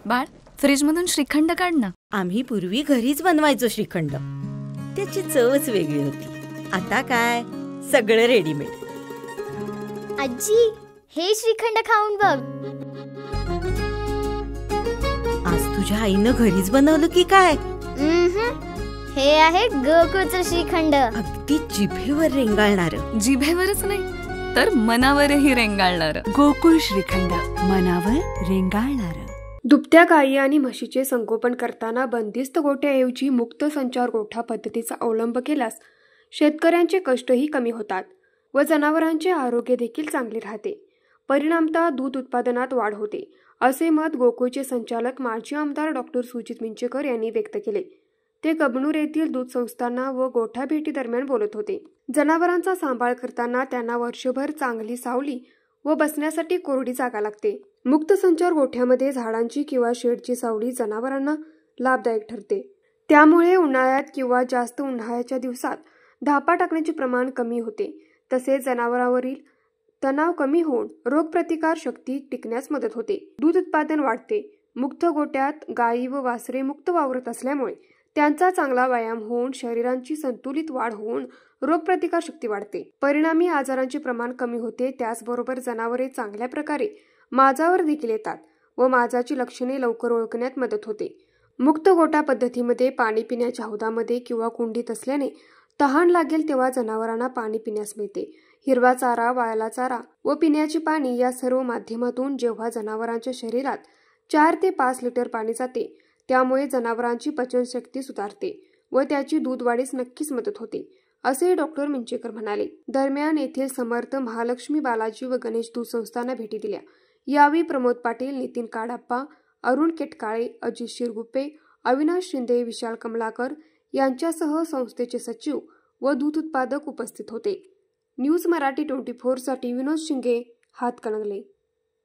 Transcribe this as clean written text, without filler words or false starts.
बाळ, फ्रीजमधून श्रीखंड काढ ना. आम्ही पूर्वी घरीच बनवायचो श्रीखंड. त्याची चवच वेगळी होती. आता काय सगळं रेडीमेड. आजी, हे श्रीखंड खाऊन बघ. आज तुझ्या आईनं घरीच बनवलं की काय? हे आहे गोकुळचं श्रीखंड. अगदी जिभेवर रेंगाळणार. जिभेवरच नाही तर मनावरही रेंगाळणार. गोकुळ श्रीखंड, मनावर रेंगाळणार. दुभत्या गायी आणि म्हशीचे संगोपन करताना बंदिस्त गोठ्याऐवजी मुक्त संचार गोठा पद्धतीचा अवलंब केल्यास शेतकऱ्यांचे कष्टही कमी होतात व जनावरांचे आरोग्य देखील चांगले राहते. परिणामतः दूध उत्पादनात वाढ होते, असे मत गोकुळचे संचालक माजी आमदार डॉक्टर सुजित मिंचेकर यांनी व्यक्त केले. ते कबनूर येथील दूध संस्थांना व गोठा भेटी दरम्यान बोलत होते. जनावरांचा सांभाळ करताना त्यांना वर्षभर चांगली सावली व बसण्यासाठी कोरडी जागा लागते. मुक्त संचार गोठ्यामध्ये झाडांची किंवा शेडची सावली जनावरांना लाभदायक ठरते. त्यामुळे उन्हाळ्यात किंवा जास्त उन्हाळ्याच्या दिवसात धापा टाकण्याचे प्रमाण कमी होते. तसेच जनावरांवरील तणाव कमी होऊन रोगप्रतिकार शक्ती टिकण्यास मदत होते. दूध उत्पादन वाढते. मुक्त गोठ्यात गायी व वासरे मुक्त वावरत असल्यामुळे त्यांचा चांगला व्यायाम होऊन शरीरांची संतुलित वाढ होऊन रोगप्रतिकार शक्ती वाढते. परिणामी आजारांचे प्रमाण कमी होते. त्याचबरोबर जनावरे चांगल्या प्रकारे माजावर देखील येतात व माजाची लक्षणे लवकर ओळखण्यात मदत होते. मुक्त गोठा पद्धतीमध्ये पाणी पिण्याच्या हौदामध्ये किंवा कुंडीत असल्याने तहान लागेल तेव्हा जनावरांना पाणी पिण्यास मिळते. हिरवा चारा, वाळला चारा व पिण्याचे पाणी या सर्व माध्यमातून जेव्हा जनावरांच्या शरीरात 4 ते 5 लिटर पाणी जाते, त्यामुळे जनावरांची पचनशक्ती सुधारते व त्याची दूध वाढीस नक्कीच मदत होते, असे डॉक्टर मिंचेकर म्हणाले. दरम्यान येथील समर्थ महालक्ष्मी बालाजी व गणेश दूध संस्थांना भेटी दिल्या. यावेळी प्रमोद पाटील, नितीन काडाप्पा, अरुण केटकाळे, अजित शिरगुप्पे, अविनाश शिंदे, विशाल कमलाकर यांच्यासह संस्थेचे सचिव व दूध उत्पादक उपस्थित होते. न्यूज मराठी 24 साठी विनोद शिंगे, हातकणंगले.